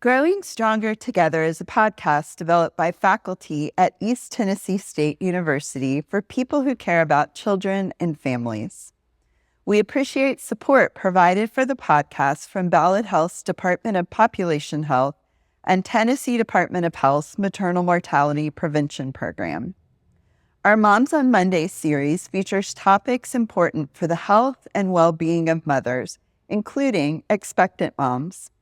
Growing Stronger Together is a podcast developed by faculty at East Tennessee State University for people who care about children and families. We appreciate support provided for the podcast from Ballad Health's Department of Population Health and Tennessee Department of Health's Maternal Mortality Prevention Program. Our Moms on Monday series features topics important for the health and well-being of mothers, including expectant moms.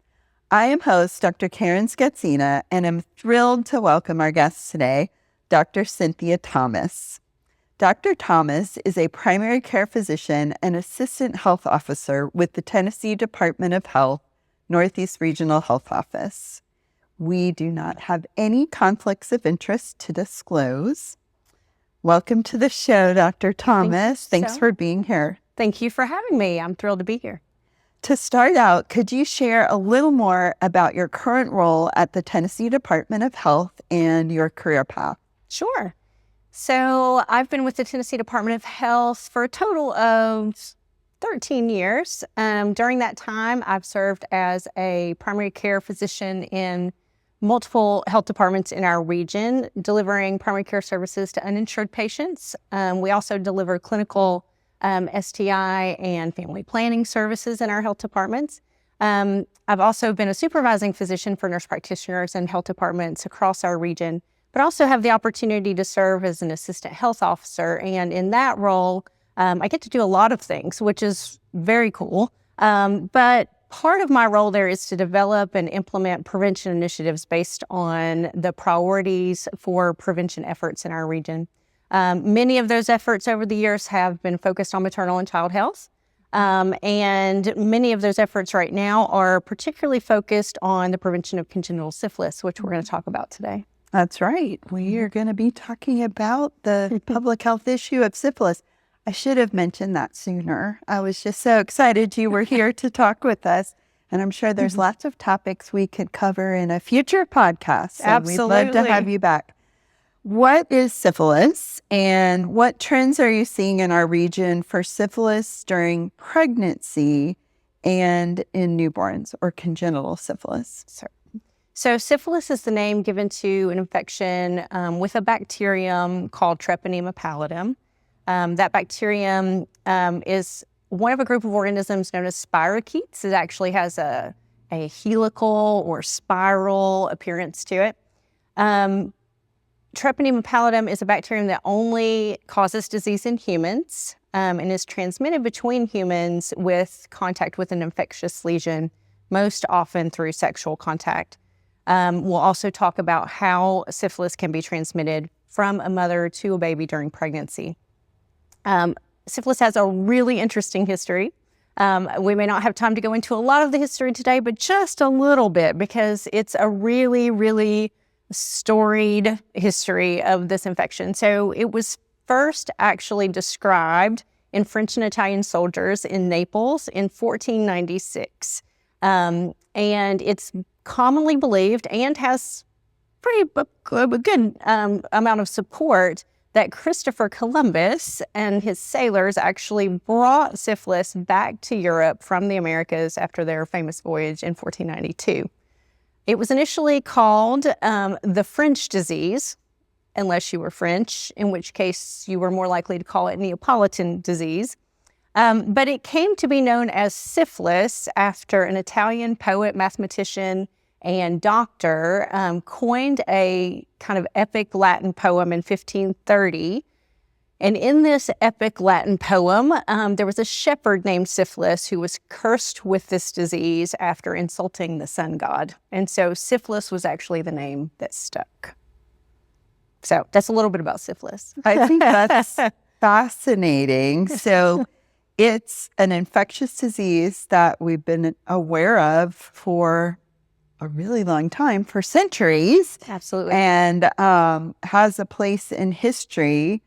I am host Dr. Karen Skatsina, and am thrilled to welcome our guest today, Dr. Cynthia Thomas. Dr. Thomas is a primary care physician and assistant health officer with the Tennessee Department of Health, Northeast Regional Health Office. We do not have any conflicts of interest to disclose. Welcome to the show, Dr. Thomas. Thanks for being here. Thank you for having me. I'm thrilled to be here. To start out, could you share a little more about your current role at the Tennessee Department of Health and your career path? Sure. So I've been with the Tennessee Department of Health for a total of 13 years. During that time, I've served as a primary care physician in multiple health departments in our region, delivering primary care services to uninsured patients. We also deliver clinical STI and family planning services in our health departments. I've also been a supervising physician for nurse practitioners and health departments across our region, but also have the opportunity to serve as an assistant health officer. And in that role, I get to do a lot of things, which is very cool. But part of my role there is to develop and implement prevention initiatives based on the priorities for prevention efforts in our region. Many of those efforts over the years have been focused on maternal and child health. And many of those efforts right now are particularly focused on the prevention of congenital syphilis, which we're going to talk about today. That's right. We are going to be talking about the public health issue of syphilis. I should have mentioned that sooner. I was just so excited you were here to talk with us. And I'm sure there's lots of topics we could cover in a future podcast. So Absolutely. We'd love to have you back. What is syphilis, and what trends are you seeing in our region for syphilis during pregnancy and in newborns, or congenital syphilis? So syphilis is the name given to an infection with a bacterium called Treponema pallidum. That bacterium is one of a group of organisms known as spirochetes. It actually has a helical or spiral appearance to it. Treponema pallidum is a bacterium that only causes disease in humans and is transmitted between humans with contact with an infectious lesion, most often through sexual contact. We'll also talk about how syphilis can be transmitted from a mother to a baby during pregnancy. Syphilis has a really interesting history. We may not have time to go into a lot of the history today, but just a little bit, because it's a really, really storied history of this infection. So it was first actually described in French and Italian soldiers in Naples in 1496. And it's commonly believed, and has pretty good amount of support, that Christopher Columbus and his sailors actually brought syphilis back to Europe from the Americas after their famous voyage in 1492. It was initially called the French disease, unless you were French, in which case you were more likely to call it Neapolitan disease. But it came to be known as syphilis after an Italian poet, mathematician, and doctor coined a kind of epic Latin poem in 1530. And in this epic Latin poem, there was a shepherd named Syphilis who was cursed with this disease after insulting the sun god. And so syphilis was actually the name that stuck. So that's a little bit about syphilis. I think that's fascinating. So it's an infectious disease that we've been aware of for a really long time, for centuries. Absolutely. And has a place in history.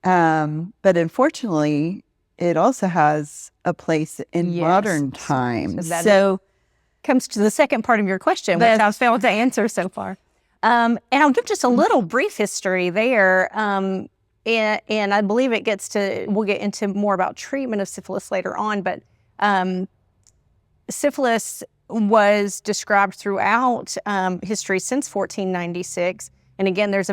But unfortunately, it also has a place in modern times. So comes to the second part of your question, which I've failed to answer so far. And I'll give just a little brief history there. And I believe we'll get into more about treatment of syphilis later on. But syphilis was described throughout history since 1496. And again, there's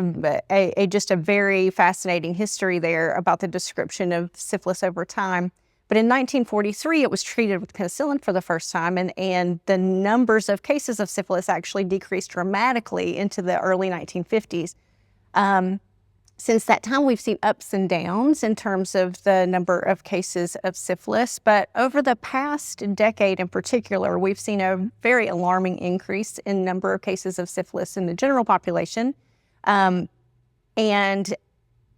just a very fascinating history there about the description of syphilis over time. But in 1943, it was treated with penicillin for the first time, and the numbers of cases of syphilis actually decreased dramatically into the early 1950s. Since that time, we've seen ups and downs in terms of the number of cases of syphilis, but over the past decade in particular, we've seen a very alarming increase in number of cases of syphilis in the general population. And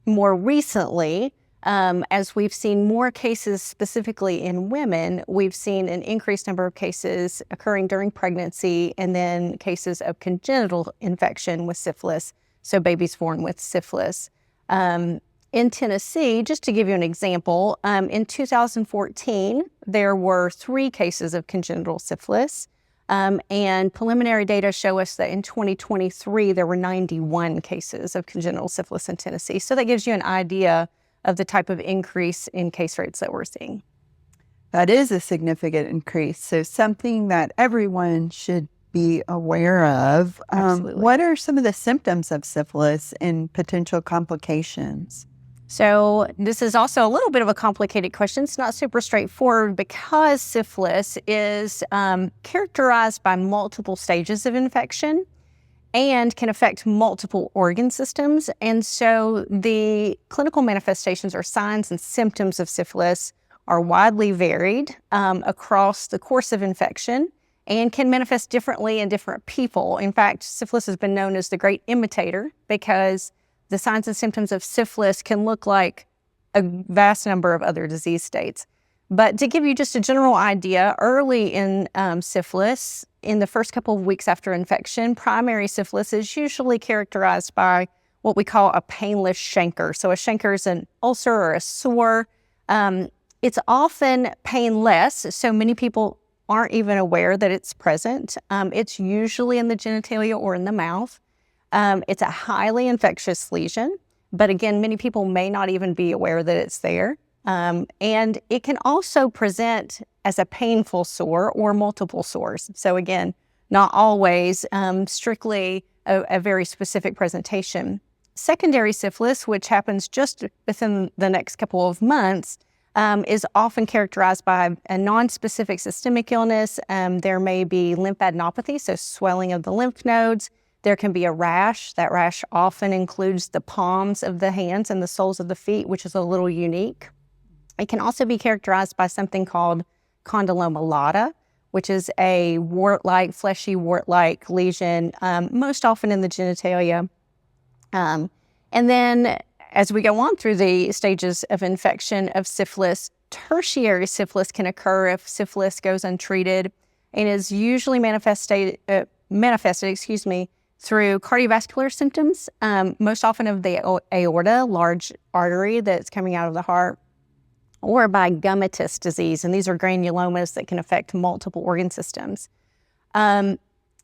more recently, as we've seen more cases specifically in women, we've seen an increased number of cases occurring during pregnancy and then cases of congenital infection with syphilis, so babies born with syphilis. In Tennessee, just to give you an example, in 2014, there were 3 cases of congenital syphilis, and preliminary data show us that in 2023, there were 91 cases of congenital syphilis in Tennessee. So that gives you an idea of the type of increase in case rates that we're seeing. That is a significant increase. So something that everyone should be aware of. Absolutely. What are some of the symptoms of syphilis and potential complications? So this is also a little bit of a complicated question. It's not super straightforward because syphilis is characterized by multiple stages of infection and can affect multiple organ systems. And so the clinical manifestations or signs and symptoms of syphilis are widely varied across the course of infection and can manifest differently in different people. In fact, syphilis has been known as the great imitator because the signs and symptoms of syphilis can look like a vast number of other disease states. But to give you just a general idea, early in syphilis, in the first couple of weeks after infection, primary syphilis is usually characterized by what we call a painless chancre. So a chancre is an ulcer or a sore. It's often painless, so many people aren't even aware that it's present. It's usually in the genitalia or in the mouth. It's a highly infectious lesion, but again, many people may not even be aware that it's there. And it can also present as a painful sore or multiple sores. So again, not always strictly a very specific presentation. Secondary syphilis, which happens just within the next couple of months, is often characterized by a nonspecific systemic illness. There may be lymphadenopathy, so swelling of the lymph nodes. There can be a rash. That rash often includes the palms of the hands and the soles of the feet, which is a little unique. It can also be characterized by something called condyloma lata, which is a wart-like, fleshy wart-like lesion, most often in the genitalia. And then as we go on through the stages of infection of syphilis, tertiary syphilis can occur if syphilis goes untreated and is usually manifested through cardiovascular symptoms, most often of the aorta, large artery that's coming out of the heart, or by gummatous disease. And these are granulomas that can affect multiple organ systems.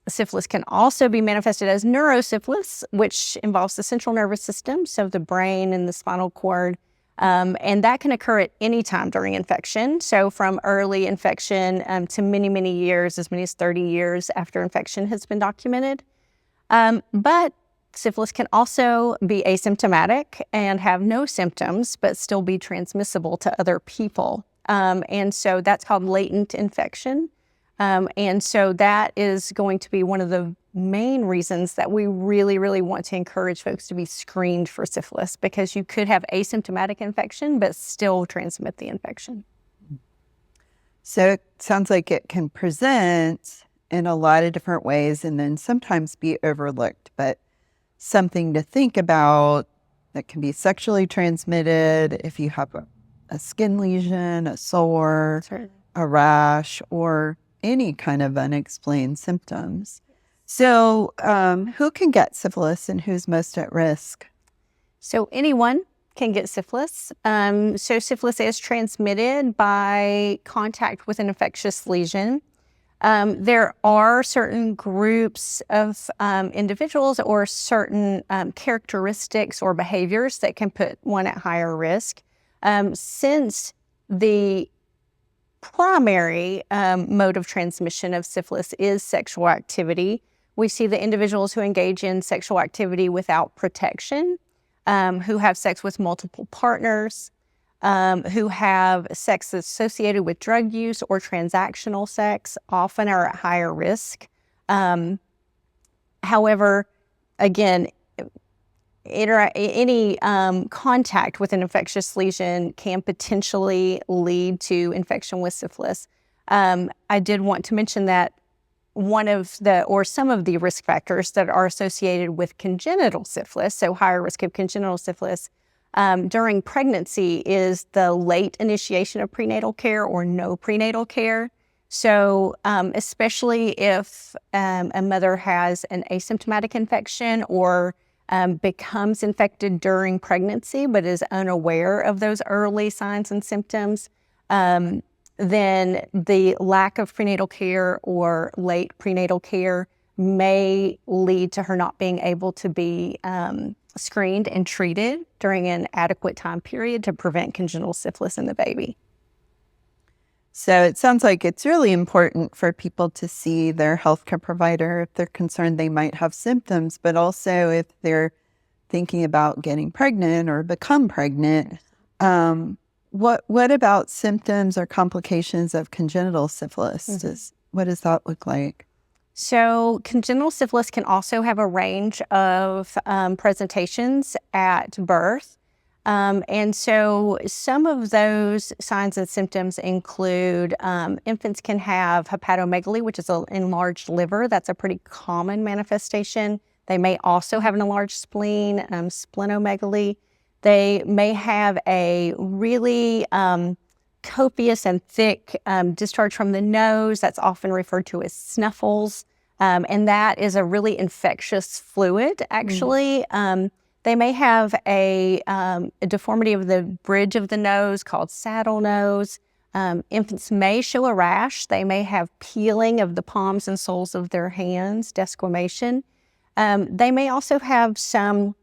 Syphilis can also be manifested as neurosyphilis, which involves the central nervous system, so the brain and the spinal cord. And that can occur at any time during infection. So from early infection to many, many years, as many as 30 years after infection has been documented. But syphilis can also be asymptomatic and have no symptoms, but still be transmissible to other people. And so that's called latent infection. And so that is going to be one of the main reasons that we really, really want to encourage folks to be screened for syphilis, because you could have asymptomatic infection, but still transmit the infection. So it sounds like it can present in a lot of different ways and then sometimes be overlooked, but something to think about that can be sexually transmitted if you have a skin lesion, a sore, a rash, or any kind of unexplained symptoms. So who can get syphilis and who's most at risk? So anyone can get syphilis. So syphilis is transmitted by contact with an infectious lesion. There are certain groups of individuals or certain characteristics or behaviors that can put one at higher risk. Since the primary mode of transmission of syphilis is sexual activity. We see the individuals who engage in sexual activity without protection, who have sex with multiple partners, who have sex associated with drug use or transactional sex, often are at higher risk. However, again, any contact with an infectious lesion can potentially lead to infection with syphilis. I did want to mention that some of the risk factors that are associated with congenital syphilis, so higher risk of congenital syphilis, during pregnancy is the late initiation of prenatal care or no prenatal care. So especially if a mother has an asymptomatic infection or becomes infected during pregnancy but is unaware of those early signs and symptoms, then the lack of prenatal care or late prenatal care may lead to her not being able to be screened and treated during an adequate time period to prevent congenital syphilis in the baby. So it sounds like it's really important for people to see their healthcare provider if they're concerned they might have symptoms, but also if they're thinking about getting pregnant or become pregnant. What about symptoms or complications of congenital syphilis? What does that look like? So congenital syphilis can also have a range of presentations at birth. And so some of those signs and symptoms include infants can have hepatomegaly, which is an enlarged liver. That's a pretty common manifestation. They may also have an enlarged spleen, splenomegaly. They may have a really copious and thick discharge from the nose. That's often referred to as snuffles. And that is a really infectious fluid, actually. They may have a deformity of the bridge of the nose called saddle nose. Infants may show a rash. They may have peeling of the palms and soles of their hands, desquamation. They may also have some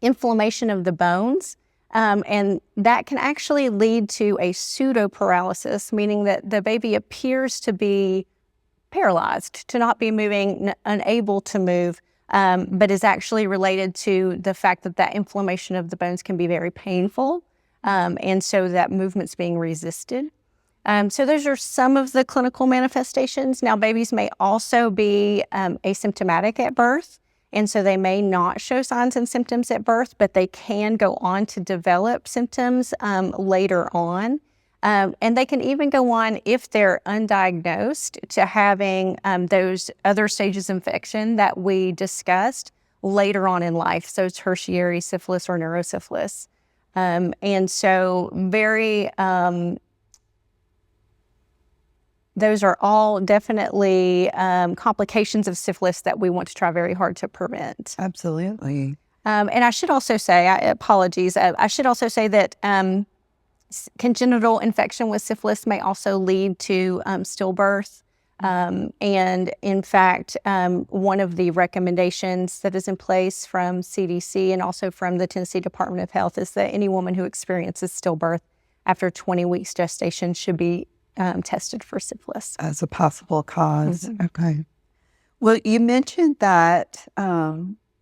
inflammation of the bones, and that can actually lead to a pseudoparalysis, meaning that the baby appears to be paralyzed, to not be moving, unable to move, but is actually related to the fact that that inflammation of the bones can be very painful, and so that movement's being resisted. So those are some of the clinical manifestations. Now, babies may also be asymptomatic at birth, and so they may not show signs and symptoms at birth, but they can go on to develop symptoms later on. And they can even go on, if they're undiagnosed, to having those other stages of infection that we discussed later on in life, so tertiary syphilis or neurosyphilis. And so those are all definitely complications of syphilis that we want to try very hard to prevent. Absolutely. And I should also say, I should also say that congenital infection with syphilis may also lead to stillbirth. And in fact, one of the recommendations that is in place from CDC and also from the Tennessee Department of Health is that any woman who experiences stillbirth after 20 weeks gestation should be tested for syphilis. As a possible cause. Okay. Well, you mentioned that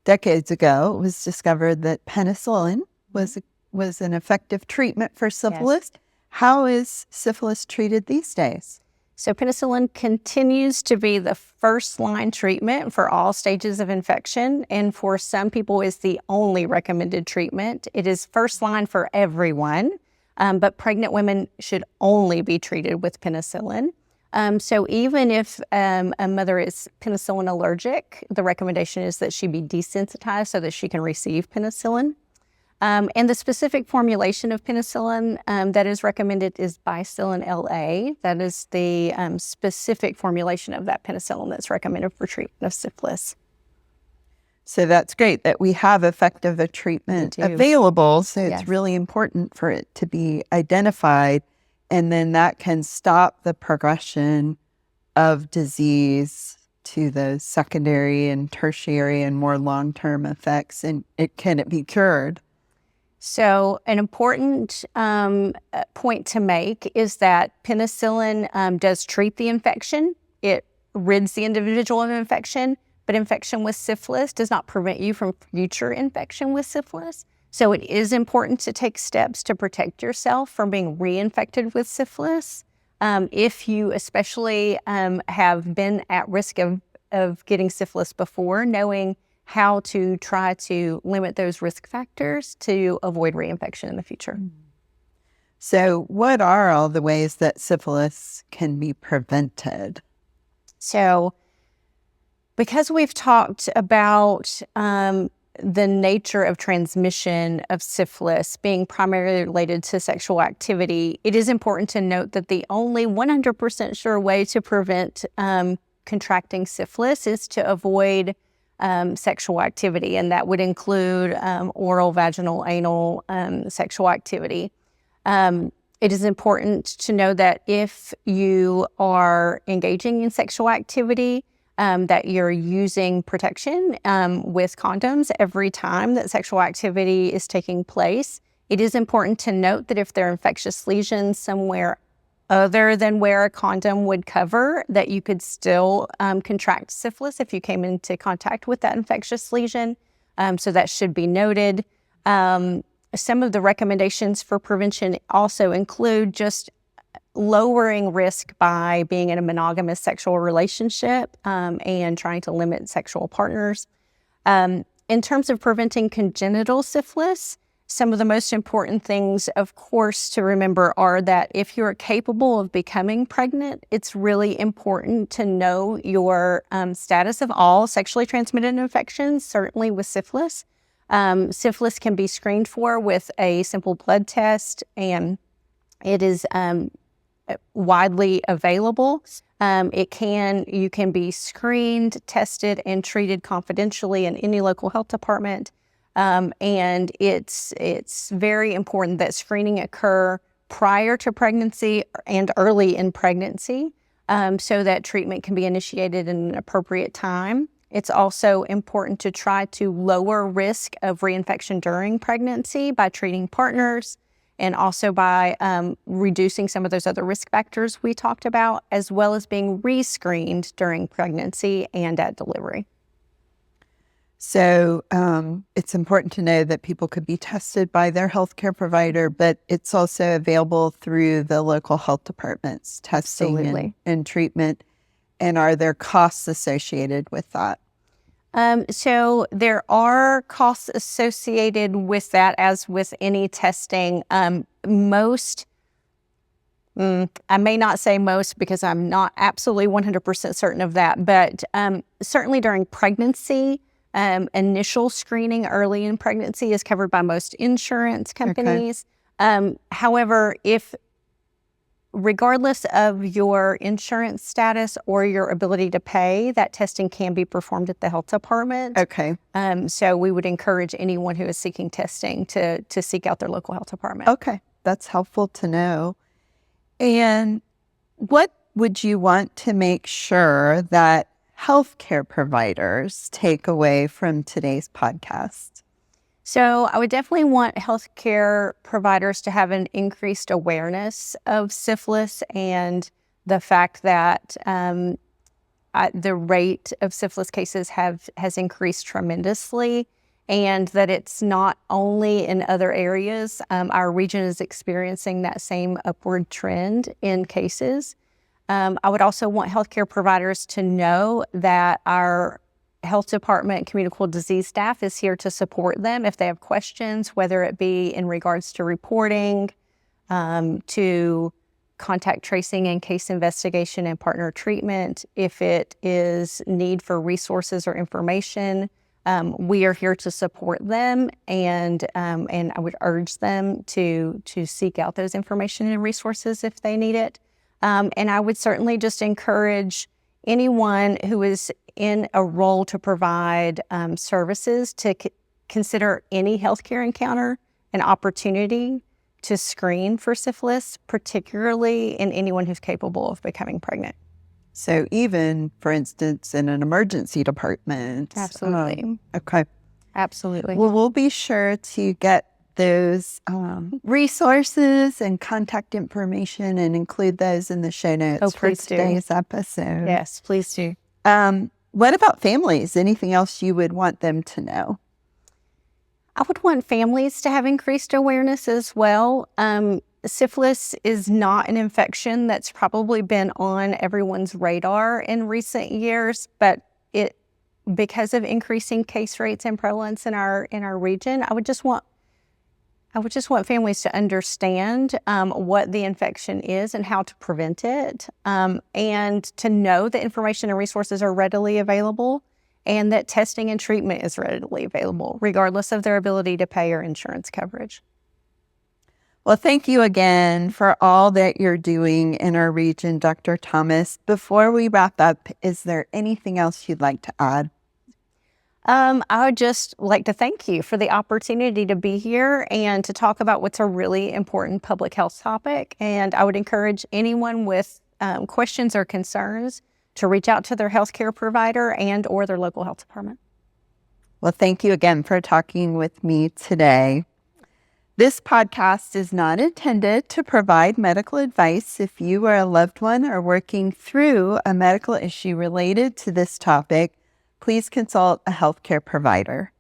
decades ago it was discovered that penicillin was an effective treatment for syphilis. Yes. How is syphilis treated these days? So penicillin continues to be the first-line treatment for all stages of infection, and for some people is the only recommended treatment. It is first-line for everyone, but pregnant women should only be treated with penicillin. So even if a mother is penicillin allergic, the recommendation is that she be desensitized so that she can receive penicillin. And the specific formulation of penicillin that is recommended is Bicillin LA. That is the specific formulation of that penicillin that's recommended for treatment of syphilis. So that's great that we have effective treatment available. So it's really important for it to be identified, and then that can stop the progression of disease to the secondary and tertiary and more long-term effects. And can it be cured? So an important point to make is that penicillin does treat the infection. It rids the individual of infection, but infection with syphilis does not prevent you from future infection with syphilis. So it is important to take steps to protect yourself from being reinfected with syphilis. If you especially have been at risk of getting syphilis before, knowing how to try to limit those risk factors to avoid reinfection in the future. So what are all the ways that syphilis can be prevented? So because we've talked about the nature of transmission of syphilis being primarily related to sexual activity, it is important to note that the only 100% sure way to prevent contracting syphilis is to avoid sexual activity, and that would include oral, vaginal, anal sexual activity. It is important to know that if you are engaging in sexual activity, that you're using protection with condoms every time that sexual activity is taking place. It is important to note that if there are infectious lesions somewhere other than where a condom would cover, that you could still contract syphilis if you came into contact with that infectious lesion. So that should be noted. Some of the recommendations for prevention also include just lowering risk by being in a monogamous sexual relationship and trying to limit sexual partners. In terms of preventing congenital syphilis, some of the most important things, of course, to remember are that if you're capable of becoming pregnant, it's really important to know your status of all sexually transmitted infections, certainly with syphilis. Syphilis can be screened for with a simple blood test, and it is widely available. You can be screened, tested, and treated confidentially in any local health department. And it's very important that screening occur prior to pregnancy and early in pregnancy, so that treatment can be initiated in an appropriate time. It's also important to try to lower risk of reinfection during pregnancy by treating partners, and also by reducing some of those other risk factors we talked about, as well as being rescreened during pregnancy and at delivery. So it's important to know that people could be tested by their healthcare provider, but it's also available through the local health departments, testing and treatment. And are there costs associated with that? So there are costs associated with that, as with any testing. I may not say most because I'm not absolutely 100% certain of that, but certainly during pregnancy, initial screening early in pregnancy is covered by most insurance companies. Okay. However, regardless of your insurance status or your ability to pay, that testing can be performed at the health department. Okay. So we would encourage anyone who is seeking testing to seek out their local health department. Okay. That's helpful to know. And what would you want to make sure that healthcare providers take away from today's podcast? So I would definitely want healthcare providers to have an increased awareness of syphilis and the fact that the rate of syphilis cases has increased tremendously, and that it's not only in other areas. Our region is experiencing that same upward trend in cases. I would also want healthcare providers to know that our health department communicable disease staff is here to support them if they have questions, whether it be in regards to reporting, to contact tracing and case investigation and partner treatment. If it is need for resources or information, we are here to support them, and I would urge them to seek out those information and resources if they need it. And I would certainly just encourage anyone who is in a role to provide services to consider any healthcare encounter an opportunity to screen for syphilis, particularly in anyone who's capable of becoming pregnant. So even, for instance, in an emergency department. Absolutely. Okay. Absolutely. Well, we'll be sure to get those resources and contact information and include those in the show notes for today's episode. Yes, please do. What about families? Anything else you would want them to know? I would want families to have increased awareness as well. Syphilis is not an infection that's probably been on everyone's radar in recent years, but because of increasing case rates and prevalence in our region, I would just want families to understand what the infection is and how to prevent it, and to know that information and resources are readily available, and that testing and treatment is readily available, regardless of their ability to pay or insurance coverage. Well, thank you again for all that you're doing in our region, Dr. Thomas. Before we wrap up, is there anything else you'd like to add? I would just like to thank you for the opportunity to be here and to talk about what's a really important public health topic. And I would encourage anyone with questions or concerns to reach out to their healthcare provider and or their local health department. Well, thank you again for talking with me today. This podcast is not intended to provide medical advice. If you or a loved one are working through a medical issue related to this topic, please consult a healthcare provider.